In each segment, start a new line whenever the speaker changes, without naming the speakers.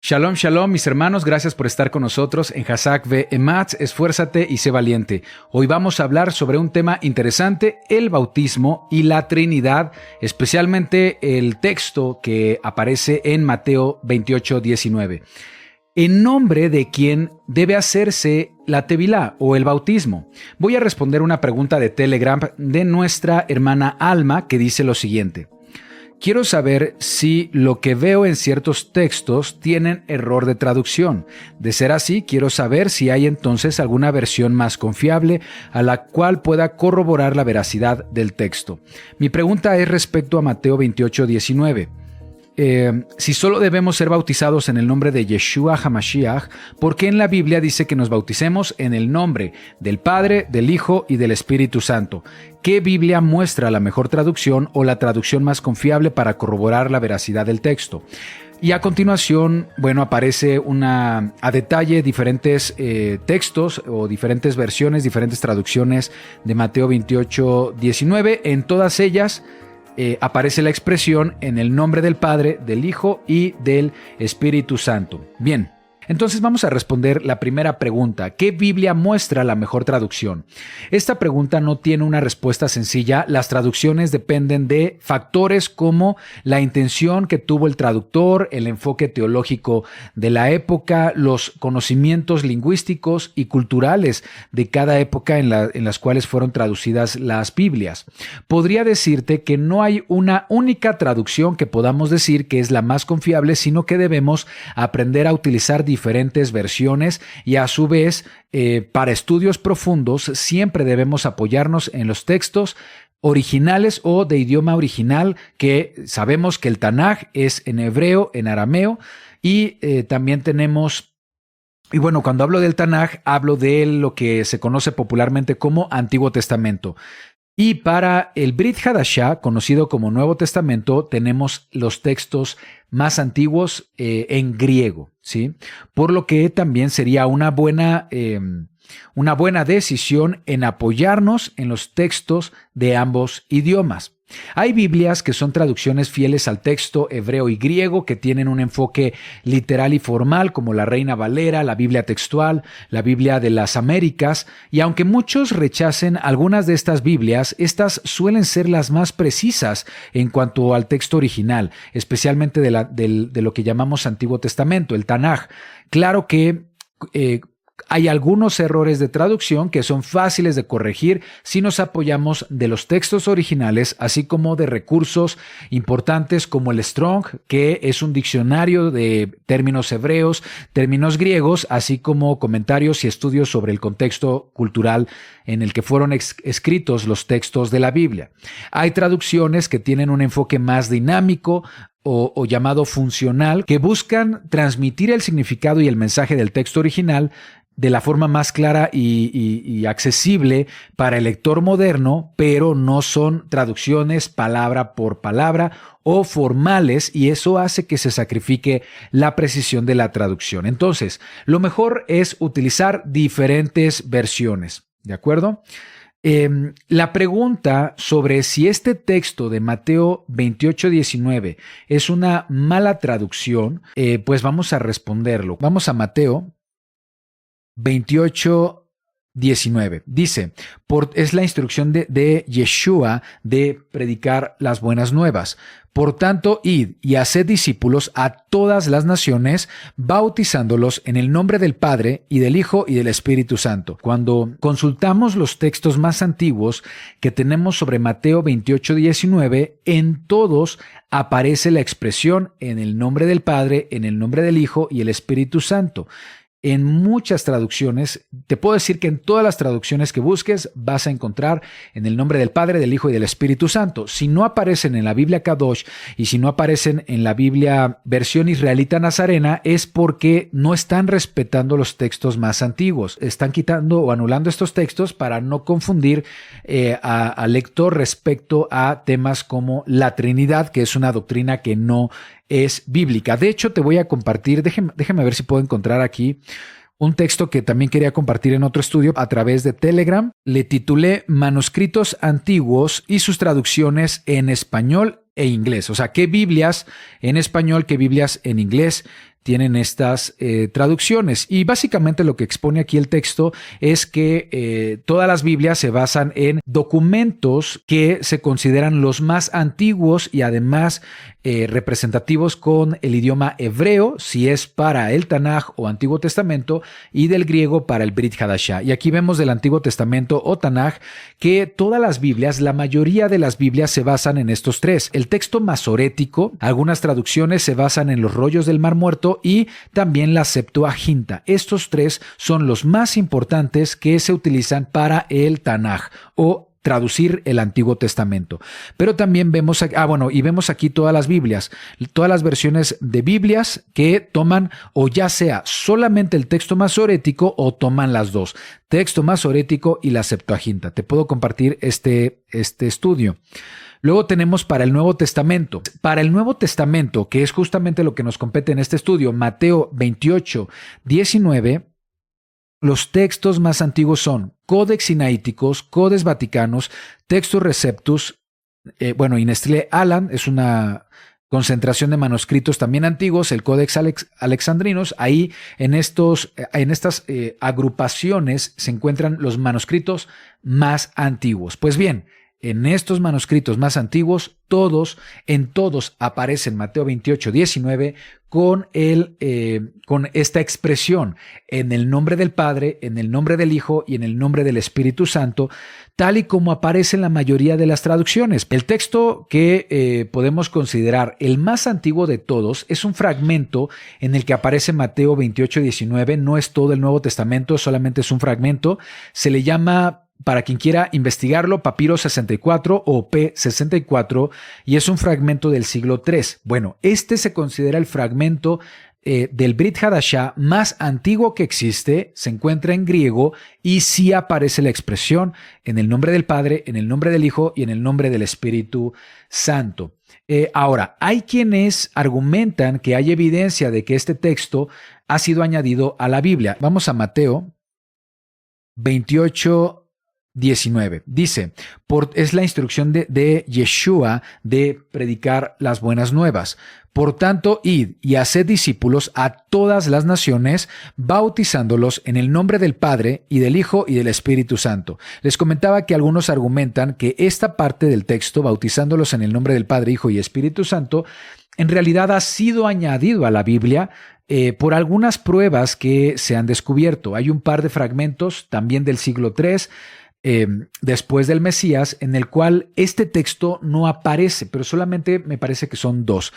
Shalom, shalom, mis hermanos, gracias por estar con nosotros en Hazak Ve'ematz, esfuérzate y sé valiente. Hoy vamos a hablar sobre un tema interesante, el bautismo y la Trinidad, especialmente el texto que aparece en Mateo 28:19. ¿En nombre de quién debe hacerse la tevilá o el bautismo? Voy a responder una pregunta de Telegram de nuestra hermana Alma que dice lo siguiente. Quiero saber si lo que veo en ciertos textos tienen error de traducción. De ser así, quiero saber si hay entonces alguna versión más confiable a la cual pueda corroborar la veracidad del texto. Mi pregunta es respecto a Mateo 28:19. Si solo debemos ser bautizados en el nombre de Yeshua HaMashiach, ¿por qué en la Biblia dice que nos bauticemos en el nombre del Padre, del Hijo y del Espíritu Santo? ¿Qué Biblia muestra la mejor traducción o la traducción más confiable para corroborar la veracidad del texto? Y a continuación, aparece a detalle diferentes textos o diferentes versiones, diferentes traducciones de Mateo 28:19. En todas ellas aparece la expresión en el nombre del Padre, del Hijo y del Espíritu Santo. Bien, entonces vamos a responder la primera pregunta. ¿Qué Biblia muestra la mejor traducción? Esta pregunta no tiene una respuesta sencilla. Las traducciones dependen de factores como la intención que tuvo el traductor, el enfoque teológico de la época, los conocimientos lingüísticos y culturales de cada época en las cuales fueron traducidas las Biblias. Podría decirte que no hay una única traducción que podamos decir que es la más confiable, sino que debemos aprender a utilizar diferentes versiones y a su vez para estudios profundos siempre debemos apoyarnos en los textos originales o de idioma original, que sabemos que el Tanaj es en hebreo, en arameo y también tenemos. Y cuando hablo del Tanaj, hablo de lo que se conoce popularmente como Antiguo Testamento. Y para el Brit Hadashah, conocido como Nuevo Testamento, tenemos los textos más antiguos en griego, ¿sí? Por lo que también sería una buena decisión en apoyarnos en los textos de ambos idiomas. Hay Biblias que son traducciones fieles al texto hebreo y griego que tienen un enfoque literal y formal, como la Reina Valera, la Biblia textual, la Biblia de las Américas, y aunque muchos rechacen algunas de estas Biblias, estas suelen ser las más precisas en cuanto al texto original, especialmente de lo que llamamos Antiguo Testamento, el Tanaj. Claro que hay algunos errores de traducción que son fáciles de corregir si nos apoyamos de los textos originales, así como de recursos importantes como el Strong, que es un diccionario de términos hebreos, términos griegos, así como comentarios y estudios sobre el contexto cultural en el que fueron escritos los textos de la Biblia. Hay traducciones que tienen un enfoque más dinámico o llamado funcional, que buscan transmitir el significado y el mensaje del texto original de la forma más clara y accesible para el lector moderno, pero no son traducciones palabra por palabra o formales, y eso hace que se sacrifique la precisión de la traducción. Entonces, lo mejor es utilizar diferentes versiones, ¿de acuerdo? La pregunta sobre si este texto de Mateo 28:19 es una mala traducción, pues vamos a responderlo. Vamos a Mateo 28:19. Dice, es la instrucción de Yeshua de predicar las buenas nuevas. Por tanto, id y haced discípulos a todas las naciones, bautizándolos en el nombre del Padre y del Hijo y del Espíritu Santo. Cuando consultamos los textos más antiguos que tenemos sobre Mateo 28:19, en todos aparece la expresión en el nombre del Padre, en el nombre del Hijo y el Espíritu Santo. En muchas traducciones, te puedo decir que en todas las traducciones que busques vas a encontrar en el nombre del Padre, del Hijo y del Espíritu Santo. Si no aparecen en la Biblia Kadosh y si no aparecen en la Biblia versión israelita nazarena, es porque no están respetando los textos más antiguos. Están quitando o anulando estos textos para no confundir al lector respecto a temas como la Trinidad, que es una doctrina que no es bíblica. De hecho, te voy a compartir, déjeme ver si puedo encontrar aquí un texto que también quería compartir en otro estudio a través de Telegram. Le titulé Manuscritos antiguos y sus traducciones en español e inglés. O sea, qué Biblias en español, qué Biblias en inglés tienen estas traducciones. Y básicamente lo que expone aquí el texto es que todas las Biblias se basan en documentos que se consideran los más antiguos y además representativos con el idioma hebreo, si es para el Tanaj o Antiguo Testamento, y del griego para el Brit Hadashah. Y aquí vemos del Antiguo Testamento o Tanaj que todas las Biblias, la mayoría de las Biblias se basan en estos tres. El texto masorético, algunas traducciones se basan en los rollos del Mar Muerto y también la Septuaginta. Estos tres son los más importantes que se utilizan para el Tanaj o traducir el Antiguo Testamento. Pero también vemos, vemos aquí todas las Biblias, todas las versiones de Biblias que toman o ya sea solamente el texto masorético o toman las dos, texto masorético y la Septuaginta. Te puedo compartir este estudio. Luego tenemos para el Nuevo Testamento. Para el Nuevo Testamento, que es justamente lo que nos compete en este estudio, Mateo 28, 19, los textos más antiguos son Codex Sinaíticos, Codex Vaticanos, Textus Receptus, In Stile Alan, es una concentración de manuscritos también antiguos, el Codex Alexandrinos. Ahí en estas agrupaciones se encuentran los manuscritos más antiguos. Pues bien, en estos manuscritos más antiguos, en todos aparecen Mateo 28, 19 con esta expresión en el nombre del Padre, en el nombre del Hijo y en el nombre del Espíritu Santo, tal y como aparece en la mayoría de las traducciones. El texto que podemos considerar el más antiguo de todos es un fragmento en el que aparece Mateo 28, 19, no es todo el Nuevo Testamento, solamente es un fragmento. Se le llama, para quien quiera investigarlo, Papiro 64 o P64, y es un fragmento del siglo III. Bueno, este se considera el fragmento del Brit Hadashah más antiguo que existe, se encuentra en griego y sí aparece la expresión en el nombre del Padre, en el nombre del Hijo y en el nombre del Espíritu Santo. Ahora, hay quienes argumentan que hay evidencia de que este texto ha sido añadido a la Biblia. Vamos a Mateo 28, 19. Dice, es la instrucción de Yeshua de predicar las buenas nuevas. Por tanto, id y haced discípulos a todas las naciones, bautizándolos en el nombre del Padre y del Hijo y del Espíritu Santo. Les comentaba que algunos argumentan que esta parte del texto, bautizándolos en el nombre del Padre, Hijo y Espíritu Santo, en realidad ha sido añadido a la Biblia por algunas pruebas que se han descubierto. Hay un par de fragmentos también del siglo III, después del Mesías, en el cual este texto no aparece, pero solamente me parece que son dos.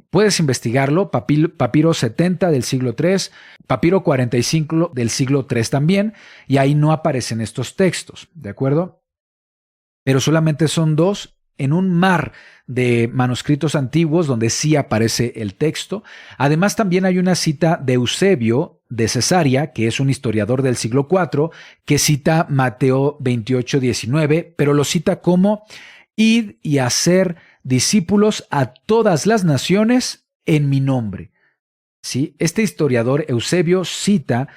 Puedes investigarlo, Papiro 70 del siglo III, Papiro 45 del siglo III también, y ahí no aparecen estos textos, ¿de acuerdo? Pero solamente son dos en un mar de manuscritos antiguos donde sí aparece el texto. Además, también hay una cita de Eusebio de Cesarea, que es un historiador del siglo IV, que cita Mateo 28, 19, pero lo cita como id y hacer discípulos a todas las naciones en mi nombre. ¿Sí? Este historiador Eusebio cita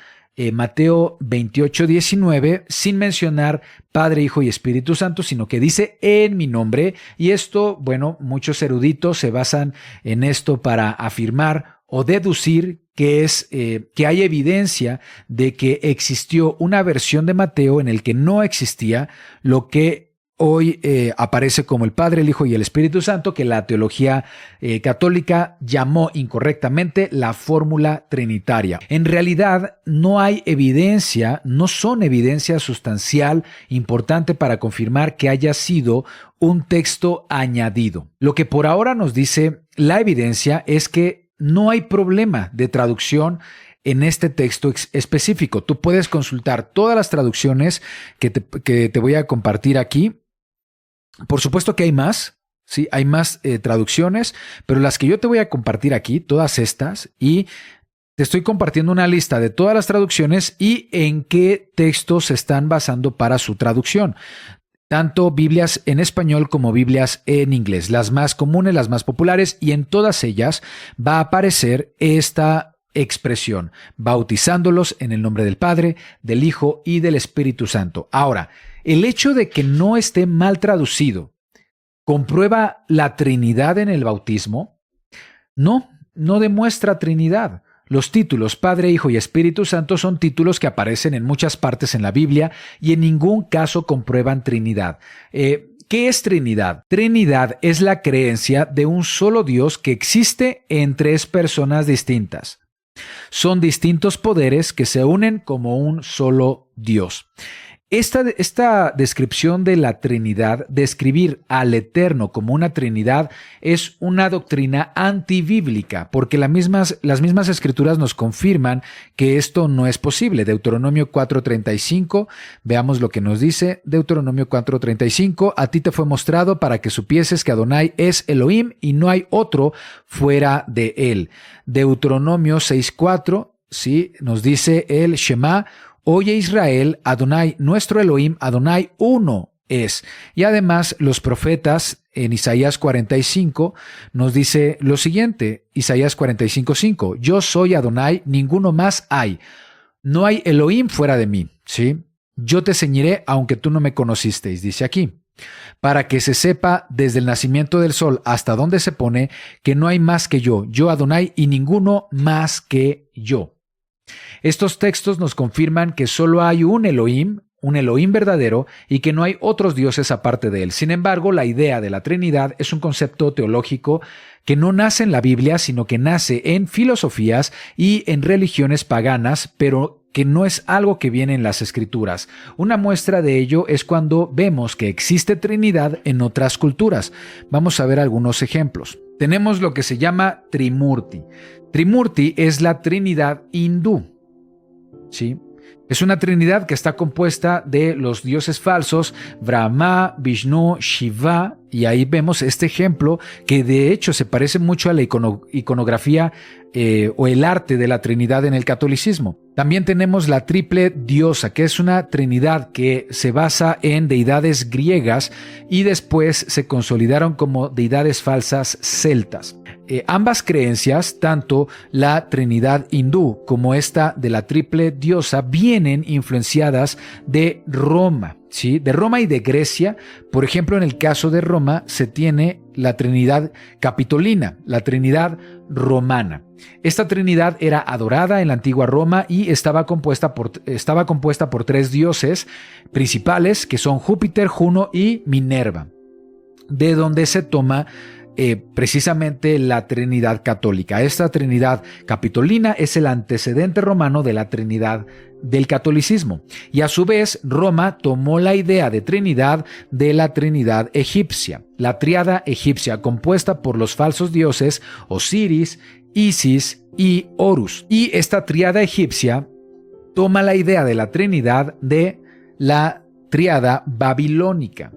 Mateo 28, 19, sin mencionar Padre, Hijo y Espíritu Santo, sino que dice en mi nombre. Y esto, muchos eruditos se basan en esto para afirmar o deducir que hay evidencia de que existió una versión de Mateo en el que no existía lo que hoy aparece como el Padre, el Hijo y el Espíritu Santo, que la teología católica llamó incorrectamente la fórmula trinitaria. En realidad no hay evidencia, no son evidencia sustancial importante para confirmar que haya sido un texto añadido. Lo que por ahora nos dice la evidencia es que no hay problema de traducción en este texto específico. Tú puedes consultar todas las traducciones que te voy a compartir aquí. Por supuesto que hay más, sí, hay más traducciones, pero las que yo te voy a compartir aquí, todas estas, y te estoy compartiendo una lista de todas las traducciones y en qué textos se están basando para su traducción. Tanto Biblias en español como Biblias en inglés, las más comunes, las más populares, y en todas ellas va a aparecer esta expresión, bautizándolos en el nombre del Padre, del Hijo y del Espíritu Santo. Ahora, el hecho de que no esté mal traducido, ¿comprueba la Trinidad en el bautismo? No demuestra Trinidad. Los títulos Padre, Hijo y Espíritu Santo son títulos que aparecen en muchas partes en la Biblia y en ningún caso comprueban Trinidad. ¿Qué es Trinidad? Trinidad es la creencia de un solo Dios que existe en tres personas distintas. Son distintos poderes que se unen como un solo Dios. Esta descripción de la Trinidad, describir al Eterno como una Trinidad, es una doctrina antibíblica, porque las mismas Escrituras nos confirman que esto no es posible. Deuteronomio 4:35, veamos lo que nos dice Deuteronomio 4:35, a ti te fue mostrado para que supieses que Adonai es Elohim y no hay otro fuera de él. Deuteronomio 6:4, ¿sí? Nos dice el Shema, oye Israel, Adonai, nuestro Elohim, Adonai, uno es. Y además los profetas en Isaías 45 nos dice lo siguiente, Isaías 45:5, yo soy Adonai, ninguno más hay. No hay Elohim fuera de mí, ¿sí? Yo te ceñiré aunque tú no me conocisteis, dice aquí. Para que se sepa desde el nacimiento del sol hasta donde se pone que no hay más que yo Adonai y ninguno más que yo. Estos textos nos confirman que solo hay un Elohim verdadero y que no hay otros dioses aparte de él. Sin embargo, la idea de la Trinidad es un concepto teológico que no nace en la Biblia, sino que nace en filosofías y en religiones paganas, pero que no es algo que viene en las Escrituras. Una muestra de ello es cuando vemos que existe Trinidad en otras culturas. Vamos a ver algunos ejemplos. Tenemos lo que se llama Trimurti. Trimurti es la Trinidad hindú, ¿sí? Es una Trinidad que está compuesta de los dioses falsos, Brahma, Vishnu, Shiva, y ahí vemos este ejemplo que de hecho se parece mucho a la iconografía o el arte de la Trinidad en el catolicismo. También tenemos la triple diosa, que es una Trinidad que se basa en deidades griegas y después se consolidaron como deidades falsas celtas. Ambas creencias, tanto la Trinidad hindú como esta de la triple diosa, vienen influenciadas de Roma, ¿sí? De Roma y de Grecia. Por ejemplo, en el caso de Roma se tiene la Trinidad Capitolina, la Trinidad romana. Esta Trinidad era adorada en la antigua Roma y estaba compuesta por tres dioses principales que son Júpiter, Juno y Minerva, de donde se toma precisamente la Trinidad católica. Esta Trinidad capitolina es el antecedente romano de la Trinidad del catolicismo y a su vez Roma tomó la idea de Trinidad de la Trinidad egipcia, la tríada egipcia compuesta por los falsos dioses Osiris, Isis y Horus. Y esta tríada egipcia toma la idea de la Trinidad de la tríada babilónica.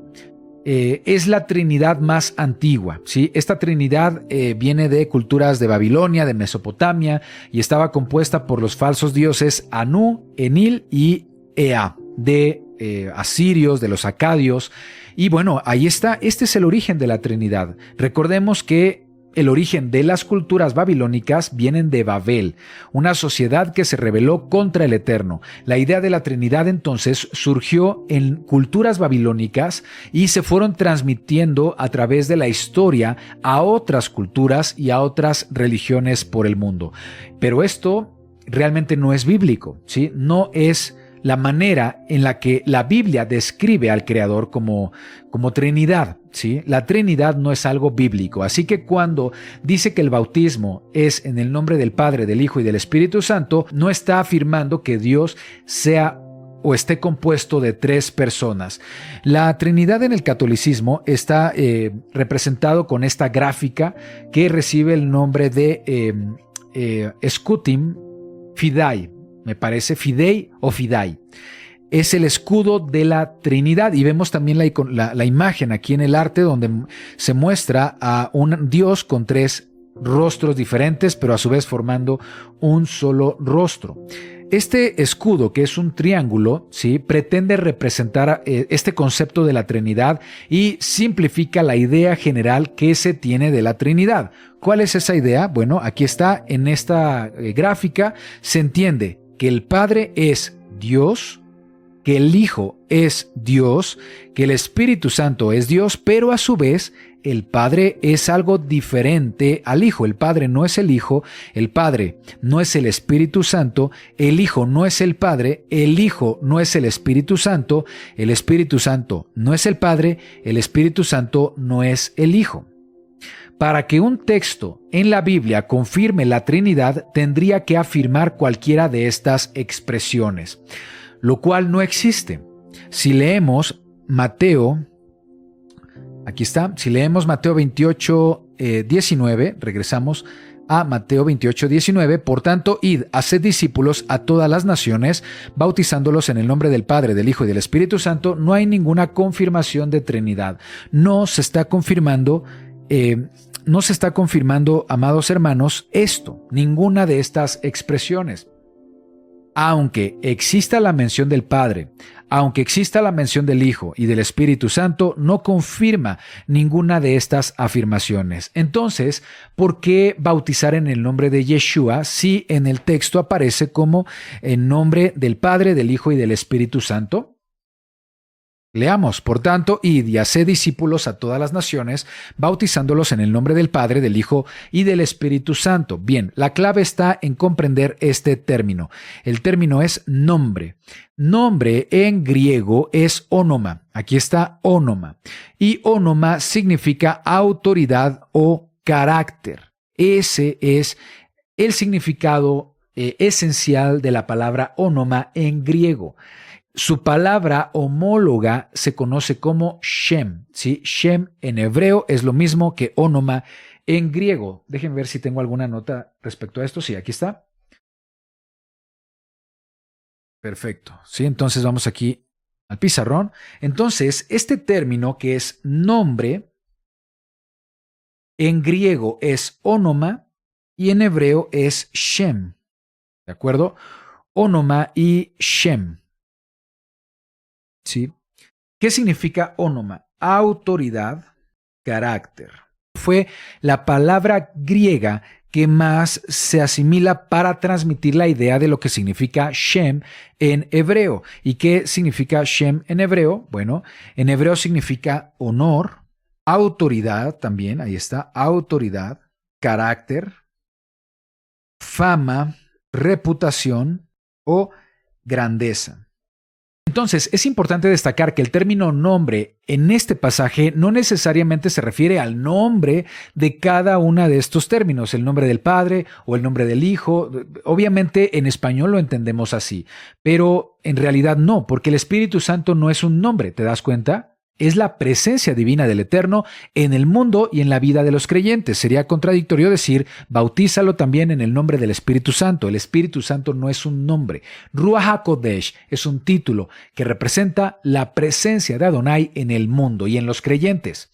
Es la Trinidad más antigua, ¿sí? Esta Trinidad viene de culturas de Babilonia, de Mesopotamia, y estaba compuesta por los falsos dioses Anu, Enil y Ea, de asirios, de los acadios. Y bueno, ahí está, este es el origen de la Trinidad. Recordemos que el origen de las culturas babilónicas vienen de Babel, una sociedad que se rebeló contra el Eterno. La idea de la Trinidad entonces surgió en culturas babilónicas y se fueron transmitiendo a través de la historia a otras culturas y a otras religiones por el mundo. Pero esto realmente no es bíblico, ¿sí? No es la manera en la que la Biblia describe al Creador como Trinidad, ¿sí? La Trinidad no es algo bíblico, así que cuando dice que el bautismo es en el nombre del Padre, del Hijo y del Espíritu Santo, no está afirmando que Dios sea o esté compuesto de tres personas. La Trinidad en el catolicismo está representado con esta gráfica que recibe el nombre de Scutum Fidei, me parece, Fidei o Fidei. Es el escudo de la Trinidad y vemos también la imagen aquí en el arte donde se muestra a un Dios con tres rostros diferentes, pero a su vez formando un solo rostro. Este escudo, que es un triángulo, ¿sí?, pretende representar este concepto de la Trinidad y simplifica la idea general que se tiene de la Trinidad. ¿Cuál es esa idea? Bueno, aquí está en esta gráfica. Se entiende que el Padre es Dios, que el Hijo es Dios, que el Espíritu Santo es Dios, pero a su vez el Padre es algo diferente al Hijo. El Padre no es el Hijo, el Padre no es el Espíritu Santo, el Hijo no es el Padre, el Hijo no es el Espíritu Santo no es el Padre, el Espíritu Santo no es el Hijo. Para que un texto en la Biblia confirme la Trinidad, tendría que afirmar cualquiera de estas expresiones, lo cual no existe. Si leemos Mateo, aquí está, si leemos Mateo 28, 19, regresamos a Mateo 28, 19, por tanto, id, haced discípulos a todas las naciones, bautizándolos en el nombre del Padre, del Hijo y del Espíritu Santo. No hay ninguna confirmación de Trinidad. No se está confirmando, amados hermanos, ninguna de estas expresiones. Aunque exista la mención del Padre, aunque exista la mención del Hijo y del Espíritu Santo, no confirma ninguna de estas afirmaciones. Entonces, ¿por qué bautizar en el nombre de Yeshua si en el texto aparece como en nombre del Padre, del Hijo y del Espíritu Santo? Leamos, por tanto, id y haced discípulos a todas las naciones, bautizándolos en el nombre del Padre, del Hijo y del Espíritu Santo. Bien, la clave está en comprender este término. El término es nombre. Nombre en griego es ónoma. Aquí está ónoma. Y ónoma significa autoridad o carácter. Ese es el significado esencial de la palabra ónoma en griego. Su palabra homóloga se conoce como Shem, ¿sí? Shem en hebreo es lo mismo que ónoma en griego. Déjenme ver si tengo alguna nota respecto a esto. Sí, aquí está. Perfecto. Sí, entonces vamos aquí al pizarrón. Entonces, este término que es nombre, en griego es ónoma y en hebreo es Shem. ¿De acuerdo? Ónoma y Shem. ¿Sí? ¿Qué significa ónoma? Autoridad, carácter. Fue la palabra griega que más se asimila para transmitir la idea de lo que significa Shem en hebreo. ¿Y qué significa Shem en hebreo? Bueno, en hebreo significa honor, autoridad también, ahí está, autoridad, carácter, fama, reputación o grandeza. Entonces, es importante destacar que el término nombre en este pasaje no necesariamente se refiere al nombre de cada uno de estos términos, el nombre del Padre o el nombre del Hijo. Obviamente en español lo entendemos así, pero en realidad no, porque el Espíritu Santo no es un nombre, ¿te das cuenta? Es la presencia divina del Eterno en el mundo y en la vida de los creyentes. Sería contradictorio decir, bautízalo también en el nombre del Espíritu Santo. El Espíritu Santo no es un nombre. Ruach HaKodesh es un título que representa la presencia de Adonai en el mundo y en los creyentes.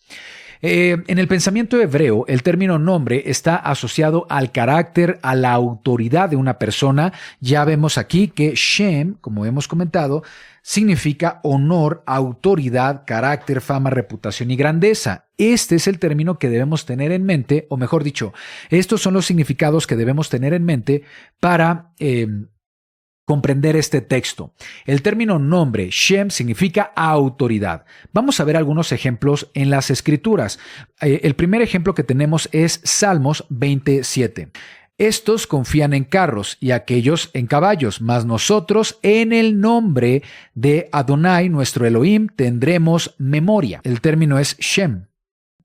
En el pensamiento hebreo, el término nombre está asociado al carácter, a la autoridad de una persona. Ya vemos aquí que Shem, como hemos comentado, significa honor, autoridad, carácter, fama, reputación y grandeza. Este es el término que debemos tener en mente, o mejor dicho, estos son los significados que debemos tener en mente para comprender este texto. El término nombre, Shem, significa autoridad. Vamos a ver algunos ejemplos en las Escrituras. El primer ejemplo que tenemos es Salmos 27. Estos confían en carros y aquellos en caballos, mas nosotros en el nombre de Adonai, nuestro Elohim, tendremos memoria. El término es Shem.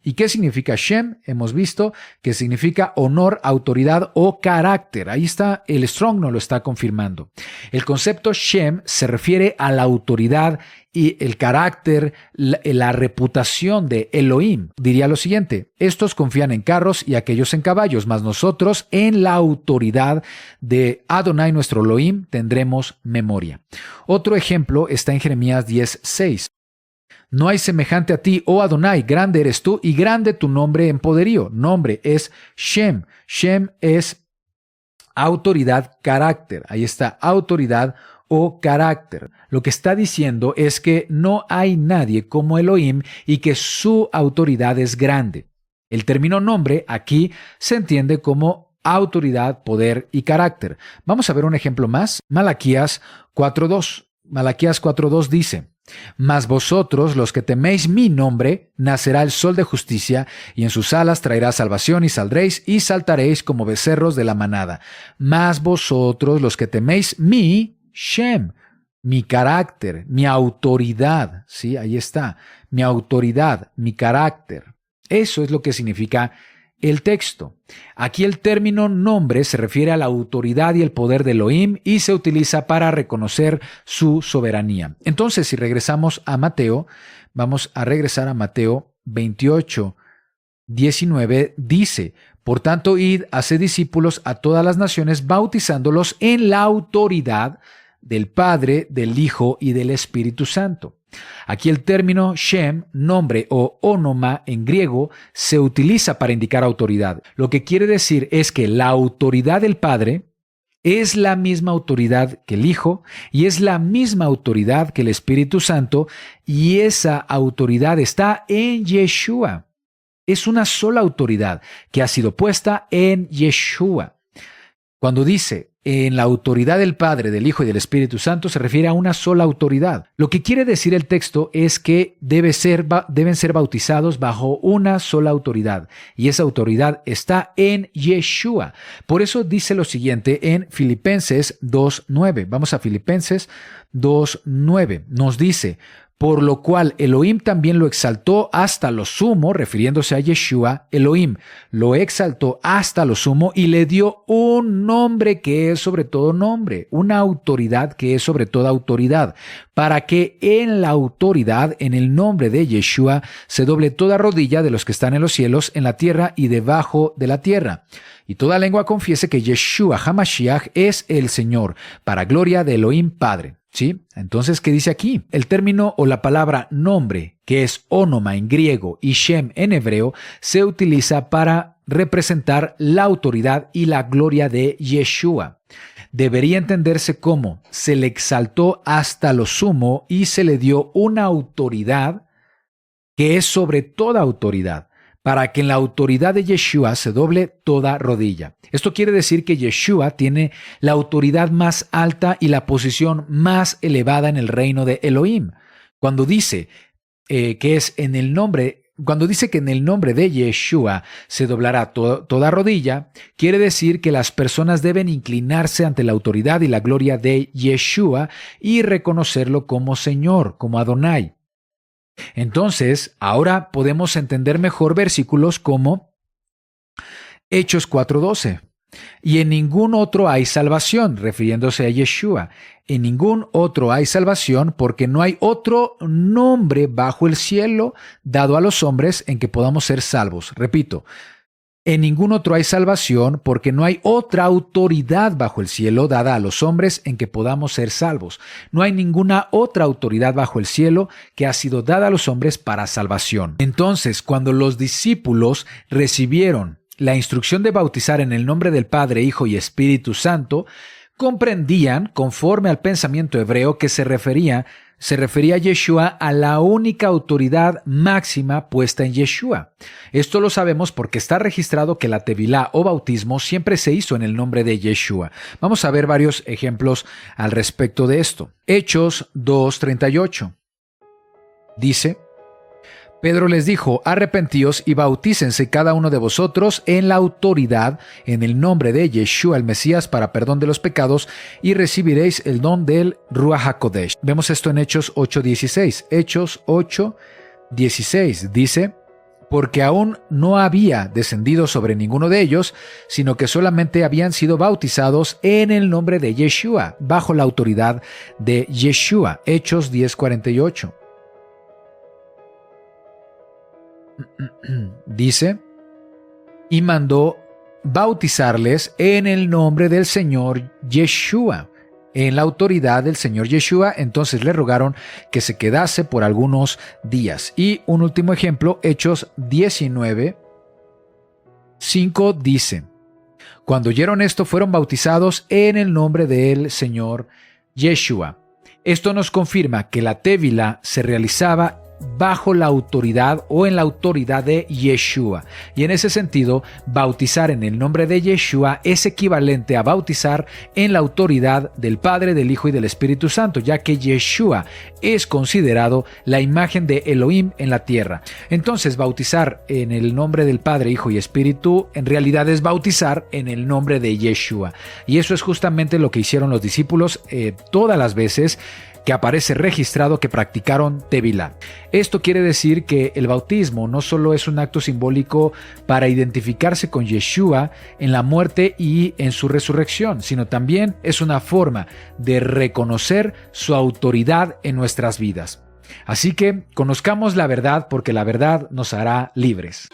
¿Y qué significa Shem? Hemos visto que significa honor, autoridad o carácter. Ahí está, el Strong nos lo está confirmando. El concepto Shem se refiere a la autoridad y el carácter, la reputación de Elohim. Diría lo siguiente: estos confían en carros y aquellos en caballos, mas nosotros en la autoridad de Adonai, nuestro Elohim, tendremos memoria. Otro ejemplo está en Jeremías 10:6. No hay semejante a ti, oh Adonai, grande eres tú y grande tu nombre en poderío. Nombre es Shem. Shem es autoridad, carácter. Ahí está, autoridad o carácter. Lo que está diciendo es que no hay nadie como Elohim y que su autoridad es grande. El término nombre aquí se entiende como autoridad, poder y carácter. Vamos a ver un ejemplo más. Malaquías 4:2. Malaquías 4:2 dice: Mas vosotros, los que teméis mi nombre, nacerá el sol de justicia, y en sus alas traerá salvación, y saldréis y saltaréis como becerros de la manada. Mas vosotros, los que teméis mi Shem, mi carácter, mi autoridad, ¿sí? Ahí está, mi autoridad, mi carácter. Eso es lo que significa el texto. Aquí el término nombre se refiere a la autoridad y el poder de Elohim y se utiliza para reconocer su soberanía. Entonces, si regresamos a Mateo, vamos a regresar a Mateo 28:19, dice: Por tanto, id, haced discípulos a todas las naciones, bautizándolos en la autoridad del Padre, del Hijo y del Espíritu Santo. Aquí el término Shem, nombre o onoma en griego, se utiliza para indicar autoridad. Lo que quiere decir es que la autoridad del Padre es la misma autoridad que el Hijo y es la misma autoridad que el Espíritu Santo, y esa autoridad está en Yeshua. Es una sola autoridad que ha sido puesta en Yeshua. Cuando dice en la autoridad del Padre, del Hijo y del Espíritu Santo, se refiere a una sola autoridad. Lo que quiere decir el texto es que deben ser bautizados bajo una sola autoridad, y esa autoridad está en Yeshua. Por eso dice lo siguiente en Filipenses 2:9. Vamos a Filipenses 2:9. Nos dice: Por lo cual Elohim también lo exaltó hasta lo sumo, refiriéndose a Yeshua. Elohim lo exaltó hasta lo sumo y le dio un nombre que es sobre todo nombre, una autoridad que es sobre toda autoridad, para que en la autoridad, en el nombre de Yeshua, se doble toda rodilla de los que están en los cielos, en la tierra y debajo de la tierra, y toda lengua confiese que Yeshua HaMashiach es el Señor, para gloria de Elohim Padre. ¿Sí? Entonces, ¿qué dice aquí? El término o la palabra nombre, que es onoma en griego y Shem en hebreo, se utiliza para representar la autoridad y la gloria de Yeshua. Debería entenderse como se le exaltó hasta lo sumo y se le dio una autoridad que es sobre toda autoridad, para que en la autoridad de Yeshua se doble toda rodilla. Esto quiere decir que Yeshua tiene la autoridad más alta y la posición más elevada en el reino de Elohim. Cuando dice cuando dice que en el nombre de Yeshua se doblará toda rodilla, quiere decir que las personas deben inclinarse ante la autoridad y la gloria de Yeshua y reconocerlo como Señor, como Adonai. Entonces, ahora podemos entender mejor versículos como Hechos 4:12. Y en ningún otro hay salvación, refiriéndose a Yeshua. En ningún otro hay salvación, porque no hay otro nombre bajo el cielo dado a los hombres en que podamos ser salvos. Repito, en ningún otro hay salvación, porque no hay otra autoridad bajo el cielo dada a los hombres en que podamos ser salvos. No hay ninguna otra autoridad bajo el cielo que ha sido dada a los hombres para salvación. Entonces, cuando los discípulos recibieron la instrucción de bautizar en el nombre del Padre, Hijo y Espíritu Santo, comprendían, conforme al pensamiento hebreo, que se refería a Yeshua, a la única autoridad máxima puesta en Yeshua. Esto lo sabemos porque está registrado que la tevilá o bautismo siempre se hizo en el nombre de Yeshua. Vamos a ver varios ejemplos al respecto de esto. Hechos 2:38. Dice: Pedro les dijo: arrepentíos y bautícense cada uno de vosotros en la autoridad, en el nombre de Yeshua el Mesías, para perdón de los pecados, y recibiréis el don del Ruach HaKodesh. Vemos esto en Hechos 8:16. Hechos 8:16 dice: porque aún no había descendido sobre ninguno de ellos, sino que solamente habían sido bautizados en el nombre de Yeshua, bajo la autoridad de Yeshua. Hechos 10:48. Dice: y mandó bautizarles en el nombre del Señor Yeshua, en la autoridad del Señor Yeshua. Entonces le rogaron que se quedase por algunos días. Y un último ejemplo, Hechos 19:5 dice: cuando oyeron esto, fueron bautizados en el nombre del Señor Yeshua. Esto nos confirma que la tevila se realizaba bajo la autoridad o en la autoridad de Yeshua. Y en ese sentido, bautizar en el nombre de Yeshua es equivalente a bautizar en la autoridad del Padre, del Hijo y del Espíritu Santo, ya que Yeshua es considerado la imagen de Elohim en la tierra. Entonces, bautizar en el nombre del Padre, Hijo y Espíritu en realidad es bautizar en el nombre de Yeshua. Y eso es justamente lo que hicieron los discípulos todas las veces que aparece registrado que practicaron Tevilá. Esto quiere decir que el bautismo no solo es un acto simbólico para identificarse con Yeshua en la muerte y en su resurrección, sino también es una forma de reconocer su autoridad en nuestras vidas. Así que conozcamos la verdad, porque la verdad nos hará libres.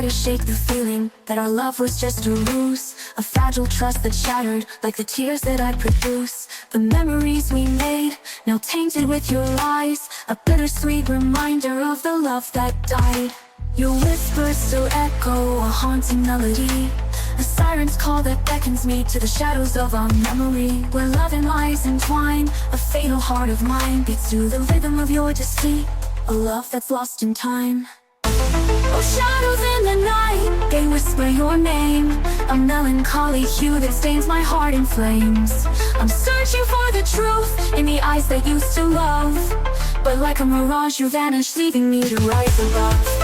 To shake the feeling that our love was just a ruse, a fragile trust that shattered like the tears that I produce. The memories we made, now tainted with your lies, a bittersweet reminder of the love that died. Your whispers still echo, a haunting melody, a siren's call that beckons me to the shadows of our memory, where love and lies entwine. A fatal heart of mine beats to the rhythm of your deceit, a love that's lost in time. Oh, shadows in the night, they whisper your name, a melancholy hue that stains my heart in flames. I'm searching for the truth in the eyes that used to love, but like a mirage you vanish, leaving me to rise above.